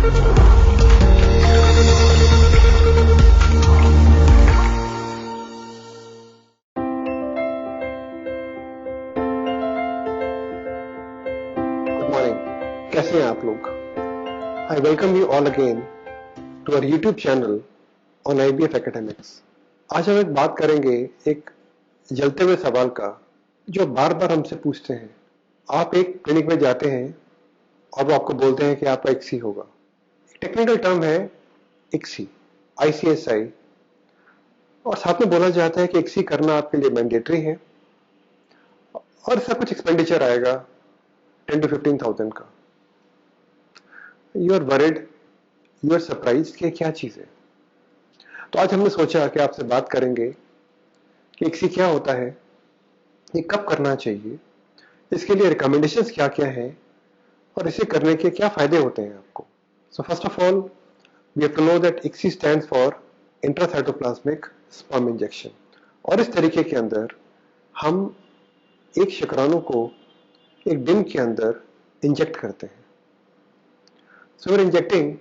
Good morning, कैसे हैं आप लोग? I welcome you all again to our YouTube channel on IBF academics. आज हम एक बात करेंगे एक जलते हुए सवाल का, जो बार बार हमसे पूछते हैं। आप एक क्लिनिक में जाते हैं और वो आपको बोलते हैं कि आपका ICSI होगा। टेक्निकल टर्म है ICSI, ICSI, और साथ में बोला जाता है कि ICSI करना आपके लिए मैंडेटरी है और इसका कुछ एक्सपेंडिचर आएगा 10 to 15,000 का। You are worried, you are surprise कि क्या चीज है। तो आज हमने सोचा कि आपसे बात करेंगे कि ICSI क्या होता है, ये कब करना चाहिए, इसके लिए रिकमेंडेशंस क्या क्या है और इसे करने के क्या फायदे होते हैं आपको। So first of all we have to know that ICSI stands for intracytoplasmic sperm injection, और इस तरीके के अंदर हम एक शुक्राणु को एक डिम के अंदर इंजेक्ट करते हैं। So we are injecting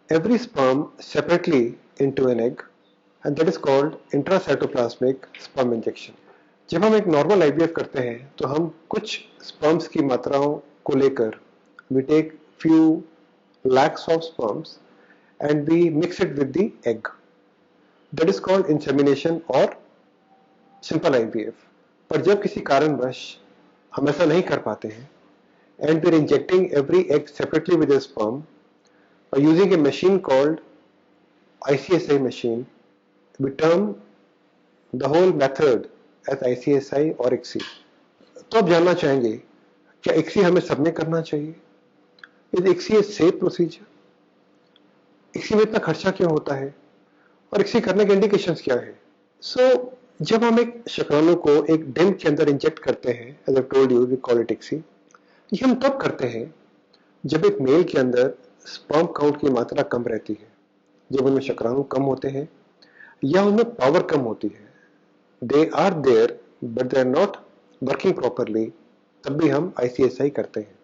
every sperm separately into an egg, and that is called intracytoplasmic sperm injection. जब हम एक नॉर्मल IVF करते हैं तो हम कुछ स्पर्म्स की मात्राओं को लेकर we take few lakhs of sperms and we mix it with the egg. That is called insemination or simple IVF. पर जब किसी कारणवश हम ऐसा नहीं कर पाते हैं and we are injecting every egg separately with a sperm by using a machine called ICSI machine, we term the whole method as ICSI or ICSI. तो आप जानना चाहेंगे क्या ICSI हमें सब में करना चाहिए? Is ICSI a safe procedure? ICSI में इतना खर्चा क्यों होता है और ICSI करने के इंडिकेशंस क्या है? जब हम एक शुक्राणु को एक डिम के अंदर इंजेक्ट करते हैं, as I told you, we call it ICSI. ये हम तब करते हैं जब एक मेल के अंदर स्पर्म काउंट की मात्रा कम रहती है, जब उनमें शुक्राणु कम होते हैं या उनमें पावर कम होती है। They are there but they are not working properly, तब भी हम ICSI करते हैं।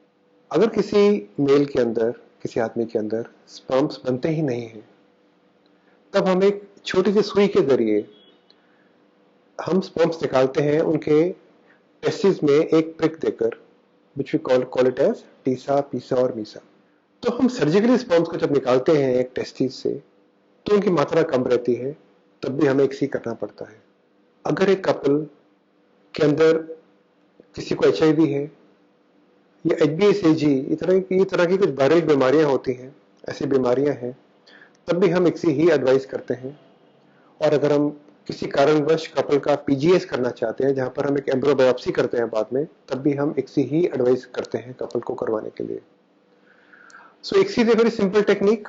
अगर किसी मेल के अंदर, किसी आदमी के अंदर स्पर्म्स बनते ही नहीं हैं, तब हम एक छोटी सी सुई के जरिए हम स्पर्म्स निकालते हैं उनके टेस्टिस में एक प्रिक देकर, which we call it as Tessa, पीसा और मीसा। तो हम सर्जिकली स्पर्म्स को जब निकालते हैं एक टेस्टिस से तो उनकी मात्रा कम रहती है, तब भी हमें ICSI करना पड़ता है। अगर एक कपल के अंदर किसी को HIV है या HBsAg, ये तरह की कुछ वायरल बीमारियां होती हैं, ऐसी बीमारियां हैं, तब भी हम ICSI ही एडवाइस करते हैं। और अगर हम किसी कारणवश कपल का PGS करना चाहते हैं, जहां पर हम एक एम्ब्रियो बायोप्सी करते हैं बाद में, तब भी हम ICSI ही एडवाइस करते हैं कपल को करवाने के लिए। सो ICSI is a very simple technique.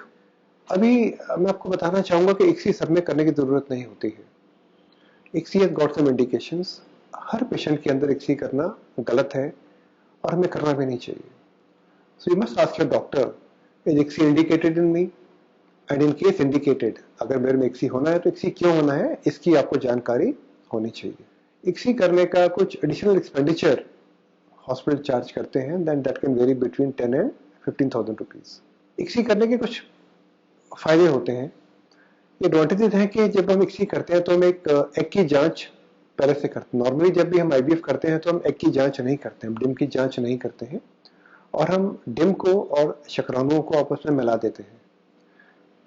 अभी मैं आपको बताना चाहूंगा कि ICSI सब में करने की जरूरत नहीं होती है। ICSI has got some indications. हर पेशेंट के अंदर ICSI करना गलत है और हमें करना भी नहीं चाहिए। So you must ask your doctor, is ICSI indicated in me, and in case indicated, अगर मेरे में ICSI होना है तो ICSI क्यों होना है, इसकी आपको जानकारी होनी चाहिए। ICSI करने का कुछ एडिशनल एक्सपेंडिचर हॉस्पिटल चार्ज करते हैं, then that can vary between 10 and 15,000 rupees. ICSI करने के कुछ फायदे होते हैं। ये एडवांटेजेस हैं कि जब हम ICSI करते हैं तो हम एक एग की जांच पहले से करते हैं। नॉर्मली जब भी हम IVF करते हैं तो हम एग की जांच नहीं करते, हम डिम की जांच नहीं करते हैं, और हम डिम को और शुक्राणुओं को आपस में मिला देते हैं।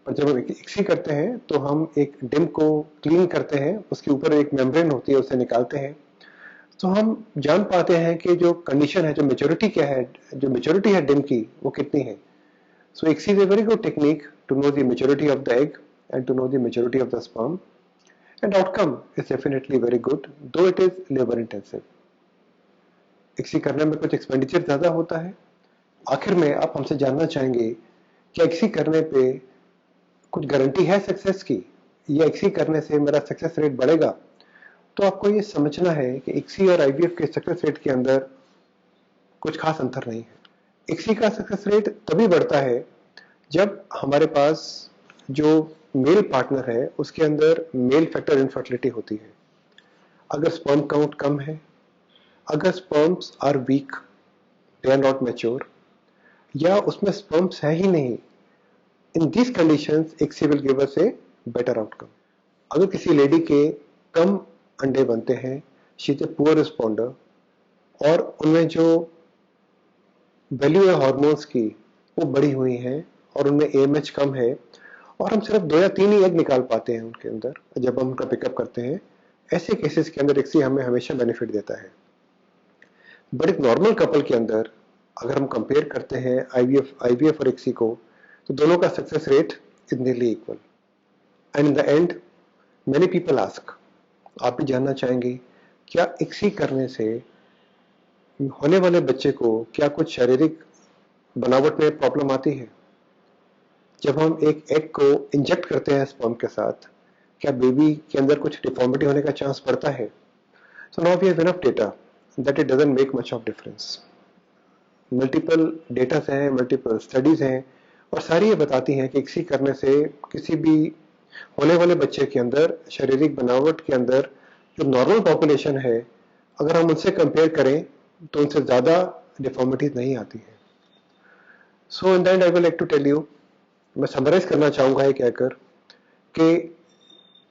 पर जब हम ICSI करते हैं तो हम एक डिम को क्लीन करते हैं, उसके ऊपर एक मेम्ब्रेन होती है, उसे निकालते हैं, तो हम जान पाते हैं कि जो कंडीशन है, जो मेच्योरिटी क्या है, जो मेच्योरिटी है डिम की, वो कितनी है। सो ICSI is a very good technique to know the maturity of the egg and to know the maturity of the sperm, and outcome is definitely very good, though it is labor intensive. ICSI करने में कुछ expenditure ज्यादा होता है। आखिर में आप हमसे जानना चाहेंगे कि ICSI करने पे कुछ गारंटी है सक्सेस की, या ICSI करने से मेरा सक्सेस रेट बढ़ेगा? तो आपको ये समझना है कि ICSI और IVF के सक्सेस रेट के अंदर कुछ खास अंतर नहीं है। ICSI का सक्सेस रेट तभी बढ़ता है जब हमारे पास जो मेल पार्टनर है उसके अंदर मेल फैक्टर इनफर्टिलिटी होती है। अगर स्पर्म काउंट कम है, अगर sperms are weak, they are not mature, या उसमें स्पर्म्स है ही नहीं, In these conditions, ICSI will give us a better outcome. अगर किसी लेडी के कम अंडे बनते हैं, she is a poor responder, और उनमें जो वैल्यू है हार्मोन्स की वो बढ़ी हुई है और उनमें AMH कम है और हम सिर्फ 2 या 3 ही एग निकाल पाते हैं उनके अंदर जब हम उनका पिकअप करते हैं, ऐसे केसेस के अंदर ICSI हमें हमेशा बेनिफिट देता है. बट एक नॉर्मल कपल के अंदर अगर हम कंपेयर करते हैं IVF और ICSI को, तो दोनों का success rate is nearly equal. And in the end many people ask, आप भी जानना चाहेंगे क्या ICSI करने से होने वाले बच्चे को क्या कुछ शारीरिक बनावट में प्रॉब्लम आती है? जब हम एक एग को इंजेक्ट करते हैं स्पर्म के साथ, क्या बेबी के अंदर कुछ डिफॉर्मिटी होने का चांस बढ़ता है? So now we have enough data that it doesn't make much of difference. Multiple data हैं, मल्टीपल स्टडीज हैं और सारी ये बताती हैं कि ICSI करने से किसी भी होने वाले बच्चे के अंदर शारीरिक बनावट के अंदर जो नॉर्मल पॉपुलेशन है, अगर हम उनसे कंपेयर करें तो उनसे ज़्यादा डिफॉर्मिटीज नहीं आती है. So in that I will like to tell you, मैं समराइज करना चाहूँगा ये कहकर कि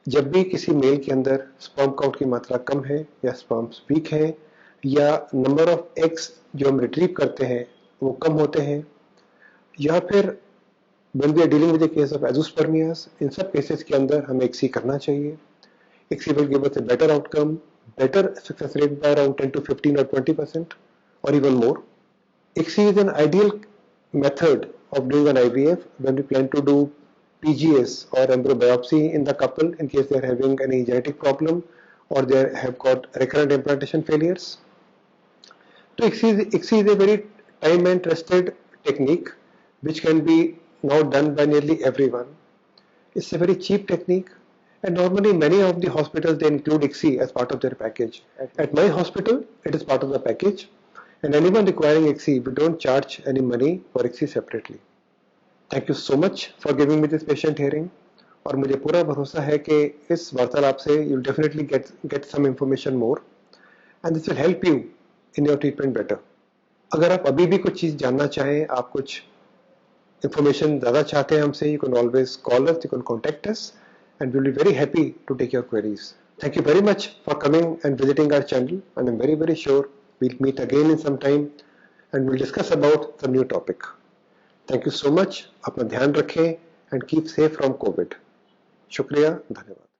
जब भी किसी मेल के अंदर स्पर्म काउंट की मात्रा कम है या स्पर्म्स वीक है या नंबर ऑफ एग्स जो हम रिट्रीव करते हैं वो कम होते हैं, या फिर when we are dealing with a case of azoospermias, इन सब केसेस के अंदर हमें ICSI करना चाहिए. ICSI will give us a better outcome, better success rate by around 10 to 15 or 20% or even more. ICSI is an ideal method of doing an IVF when we plan to do PGS or embryo biopsy in the couple in case they are having any genetic problem or they have got recurrent implantation failures. So ICSI is a very time and trusted technique which can be now done by nearly everyone. It's a very cheap technique and normally many of the hospitals they include ICSI as part of their package. At my hospital it is part of the package and anyone requiring ICSI we don't charge any money for ICSI separately. Thank you so much for giving me this patient hearing और मुझे पूरा भरोसा है कि इस वार्तालाप से you'll definitely get some information more and this will help you in your treatment better. अगर आप अभी भी कुछ चीज़ जानना चाहें, आप कुछ information ज़्यादा चाहते हैं हमसे, you can always call us, you can contact us and we'll be very happy to take your queries. Thank you very much for coming and visiting our channel and I'm very very sure we'll meet again in some time and we'll discuss about some new topic. Thank you so much. अपना ध्यान रखें and keep safe from COVID. शुक्रिया, धन्यवाद.